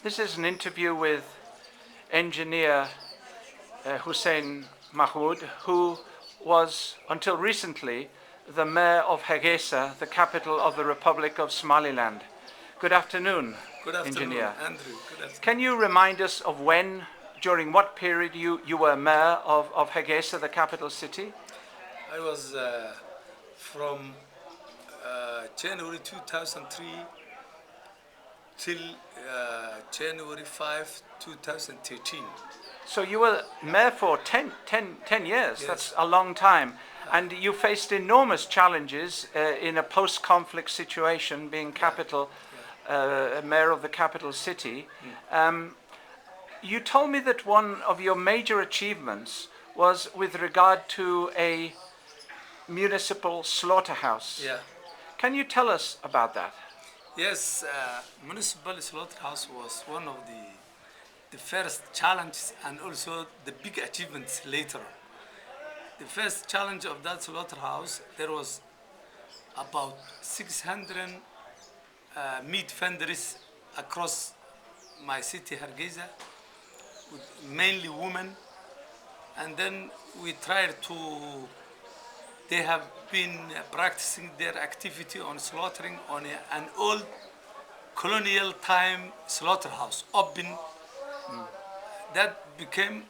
This is an interview with engineer Hussein Mohamed, who was, until recently, the mayor of Hergeisa, the capital of the Republic of Somaliland. Good afternoon, Good afternoon, engineer. Andrew. Good afternoon. Can you remind us of when, during what period you were mayor of Hergeisa, the capital city? I was from January 2003 till January 5, 2013. So you were mayor for 10 years. Yes. That's a long time. And you faced enormous challenges in a post-conflict situation, being mayor of the capital city. You told me that one of your major achievements was with regard to a municipal slaughterhouse. Yeah. Can you tell us about that? Yes, Municipal slaughterhouse was one of the first challenges and also the big achievements later. The first challenge of that slaughterhouse, there was about 600 meat vendors across my city, Hergeisa, with mainly women. And then we tried to, they have been practicing their activity on slaughtering on an old colonial time slaughterhouse, open. That became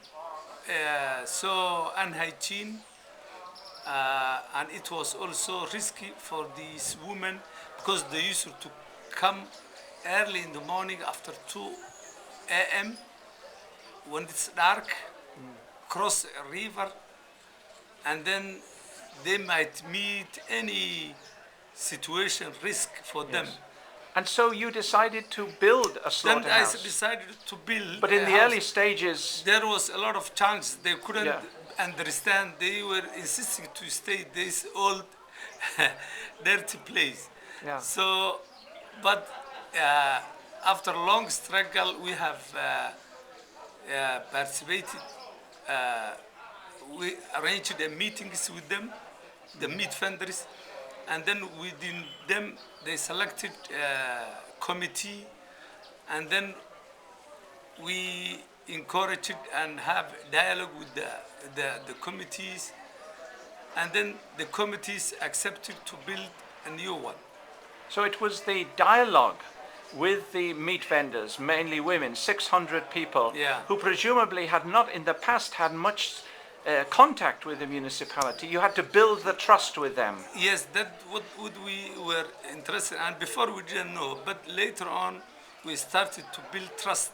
so unhygiene, and it was also risky for these women because they used to come early in the morning after 2 a.m. when it's dark, cross a river, and then they might meet any situation risk for them. And so you decided to build a Then slaughterhouse. I decided to build. But in a the house. early stages, There was a lot of challenges. They couldn't Yeah. understand. They were insisting to stay this old, dirty place. Yeah. So, but after long struggle, we have participated. We arranged meetings with them, the meat vendors, and then within them they selected a committee, and then we encouraged and have dialogue with the committees, and then the committees accepted to build a new one. so it was the dialogue with the meat vendors, mainly women, 600 people, Yeah. who presumably had not in the past had much contact with the municipality. You had to build the trust with them. Yes, that what we were interested in, and before we didn't know, but later on we started to build trust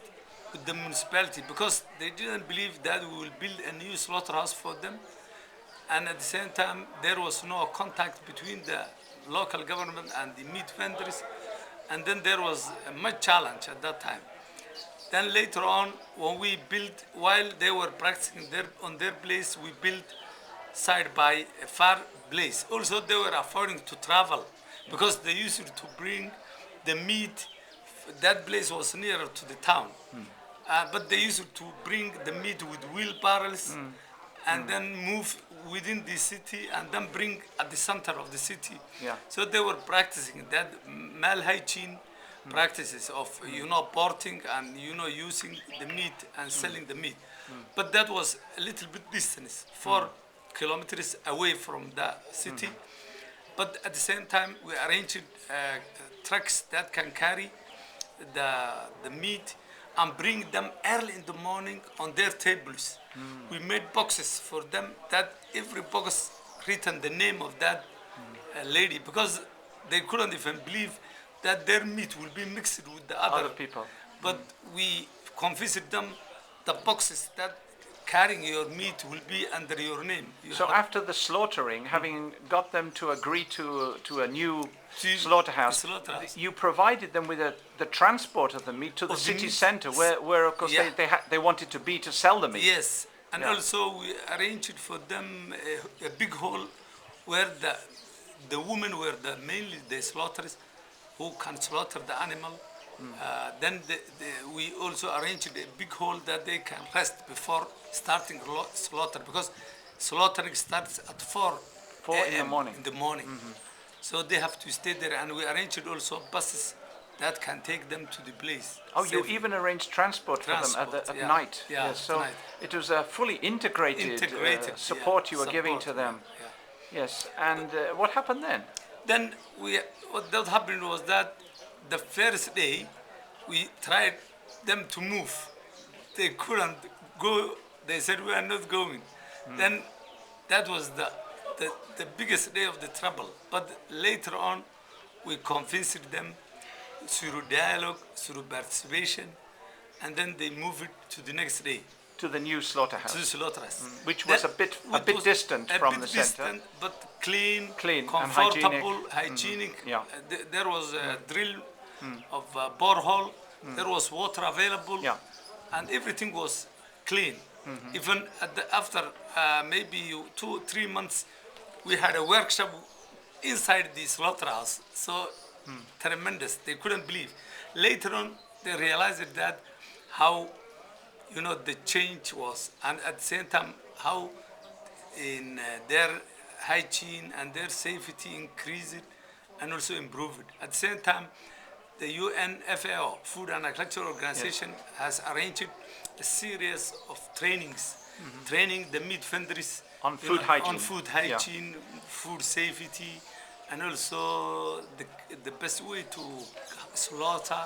with the municipality because they didn't believe that we will build a new slaughterhouse for them, and at the same time there was no contact between the local government and the meat vendors, and then there was a much challenge at that time. Then later on, when we built, while they were practicing on their place, we built side by a far place. Also, they were affording to travel because they used to bring the meat. That place was nearer to the town, but they used to bring the meat with wheelbarrows and then move within the city and then bring at the center of the city. Yeah. So they were practicing that malhygiene practices of porting and using the meat and selling the meat, but that was a little bit distance, 4 kilometers away from the city. But at the same time, we arranged trucks that can carry the meat and bring them early in the morning on their tables. We made boxes for them that every box written the name of that lady because they couldn't even believe that their meat will be mixed with the other people. But we convinced them the boxes that carrying your meat will be under your name. So after the slaughtering, having got them to agree to a new To slaughterhouse, slaughterhouse. you provided them with the transport of the meat to the Of the city meat. centre, where of course Yeah. they wanted to be to sell the meat. Yes, and Yeah. also we arranged for them a big hall where the women were mainly the slaughterers who can slaughter the animal. Then we also arranged a big hall that they can rest before starting slaughter because slaughtering starts at 4 4 in the morning. So they have to stay there, and we arranged also buses that can take them to the place. Oh, you safely. even arranged transport for them at Yeah. night. Yeah, Yes, so at night. it was a fully integrated, support yeah, you were giving to support, them. yeah, yeah. Yes, and what happened then? Then what that happened was that the first day we tried them to move. They couldn't go. They said we are not going. Then that was the biggest day of the trouble. But later on, we convinced them through dialogue, through participation, and then they moved it to the next day. To the new slaughterhouse, To the slaughterhouse, which was a bit distant from the center. but clean, Clean and comfortable, hygienic. Yeah. There was a drill of a borehole. There was water available, Yeah. and everything was clean. Even after maybe 2-3 months, we had a workshop inside the slaughterhouse. So tremendous! They couldn't believe. Later on, they realized that how the change was, and at the same time how in their hygiene and their safety increased and also improved. At the same time, the UN FAO, Food and Agriculture Organization, has arranged a series of trainings, training the meat vendors On food hygiene. on food hygiene, food safety, and also the best way to slaughter,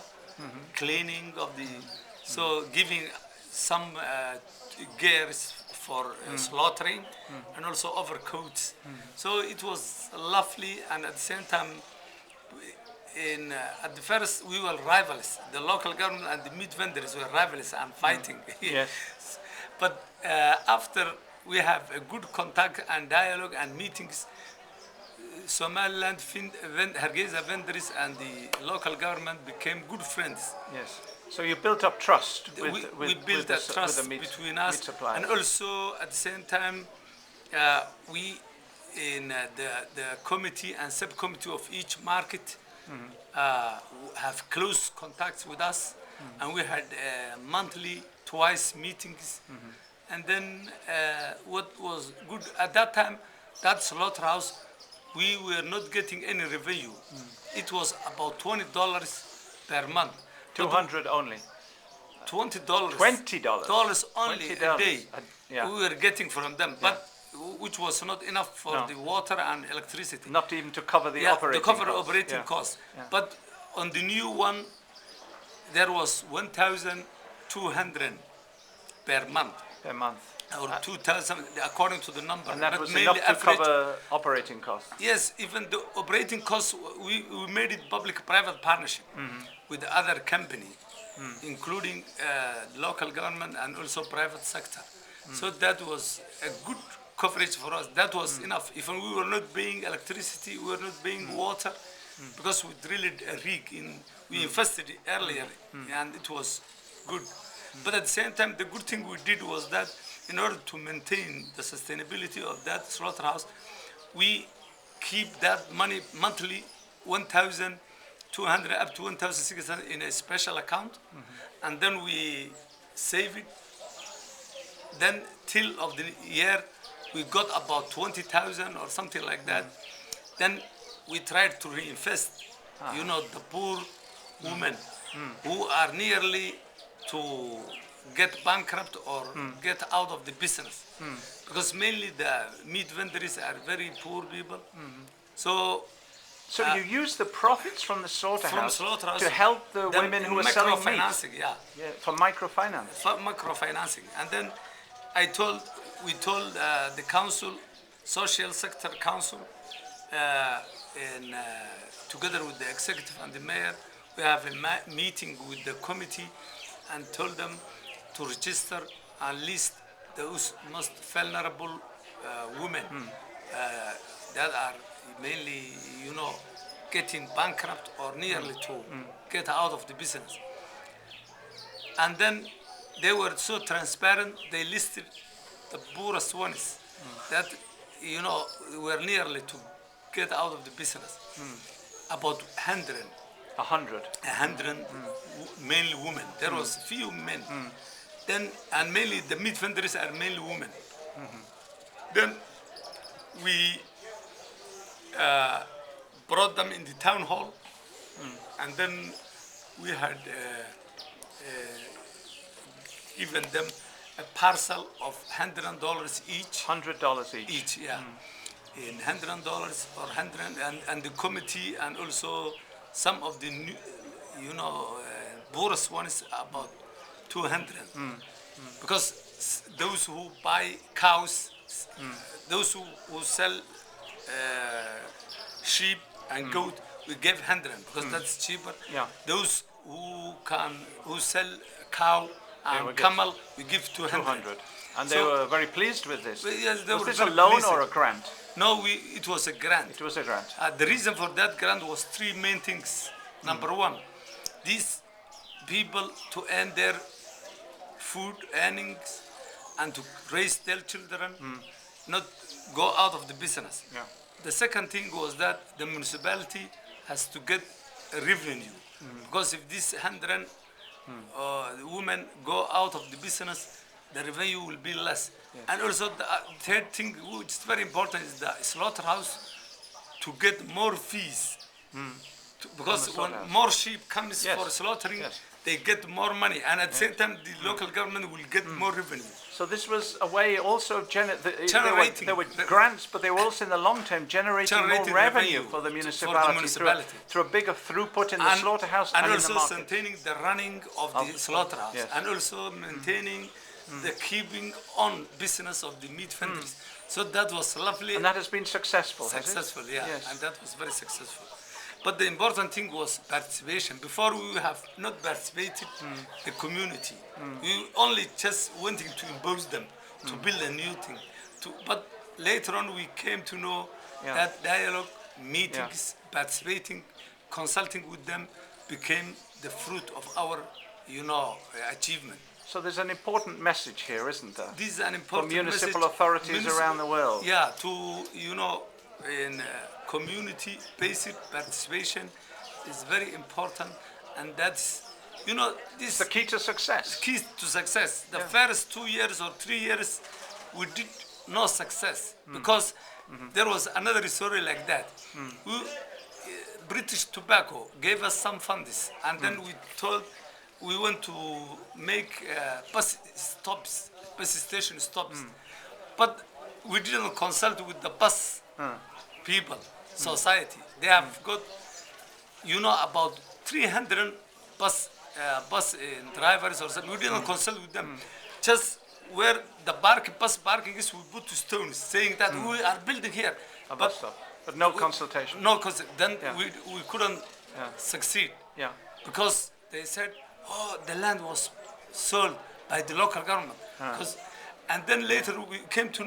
cleaning of the, so giving some gears for slaughtering, and also overcoats. So it was lovely, and at the same time, at the first we were rivals. The local government and the meat vendors were rivals and fighting. Yes. But after we have a good contact and dialogue and meetings, Somaliland Hergeisa vendors and the local government became good friends. Yes. So you built up trust We built a trust with the meat, between us, meat suppliers. and also at the same time, we in the committee and subcommittee of each market have close contacts with us, and we had monthly, twice meetings. And then what was good at that time, that slaughterhouse, we were not getting any revenue. It was about $20 per month. 200 only. $20. $20. Dollars only $20 a day. Yeah. We were getting from them, but which was not enough for the water and electricity. Not even to cover the operating to cover costs. operating Yeah. costs. Yeah. But on the new one, there was 1,200 per month, Per month. or 2,000 according to the number. And that but was mainly enough to average. cover operating costs. Yes, even the operating costs, we made it public-private partnership with the other company, including local government and also private sector. So that was a good coverage for us. That was enough. Even we were not paying electricity, we were not paying water, because we drilled a rig we invested it earlier, and it was good. But at the same time, the good thing we did was that in order to maintain the sustainability of that slaughterhouse, we keep that money monthly, 1,200 up to 1,600 in a special account, and then we save it. Then till of the year, we got about 20,000 or something like that. Then we tried to reinvest. The poor women who are nearly to get bankrupt or get out of the business, because mainly the meat vendors are very poor people. So you use the profits from the slaughterhouse, to help the women who are selling meat. Microfinancing, For microfinance. for microfinancing. And then we told the council, social sector council, together with the executive and the mayor, we have a meeting with the committee and told them to register and list those most vulnerable women that are mainly, getting bankrupt or nearly to get out of the business. And then they were so transparent, they listed the poorest ones that, were nearly to get out of the business. About 100. 100 mainly women. There was few men. Then, and mainly the meat vendors are mainly women. Then we brought them in the town hall, and then we had given them a parcel of $100 each. $100 each. Each, yeah. In $100 or 100, and the committee, and also some of the new, poorest ones about 200. Because those who buy cows, those who sell sheep and goat, we give 100 because that's cheaper. Yeah. Those who sell cow and camel, we give 200. And they were very pleased with this. Yes, they was were this a very loan pleased. or a grant? No, it was a grant. It was a grant. The reason for that grant was three main things. Number one, these people to earn their food earnings and to raise their children, not go out of the business. Yeah. The second thing was that the municipality has to get a revenue, because if these 100 women go out of the business, the revenue will be less. Yes. And also the third thing, which is very important, is the slaughterhouse to get more fees. Because when more sheep comes for slaughtering, they get more money, and at the same time the local government will get more revenue. So this was a way also of generating. There were grants, but they were also in the long term generating more revenue for the municipality, through a bigger throughput in the slaughterhouse and in the also market. maintaining the running of the slaughterhouse, and also maintaining the keeping on business of the meat vendors. So that was lovely. And that has been successful. Successful, yeah. Yes. And that was very successful. But the important thing was participation. Before we have not participated the community. We only just wanting to impose them to build a new thing. But later on we came to know that dialogue, meetings, participating, consulting with them became the fruit of our, achievement. So there's an important message here, isn't there? This is an important for municipal message. Authorities around the world. Yeah, to, in community-based participation is very important, and that's, this is the key to success. Key to success. The first 2 years or 3 years, we did no success because there was another story like that. British Tobacco gave us some funds, and then we want to make bus station stops, but we didn't consult with the bus people, society. They have got, about 300 bus drivers or something. We didn't consult with them. Just where the bus parking is, we put stones saying that we are building here. But no consultation. No consultation. Then we couldn't succeed. Yeah. Because they said, the land was sold by the local government. And then later we came to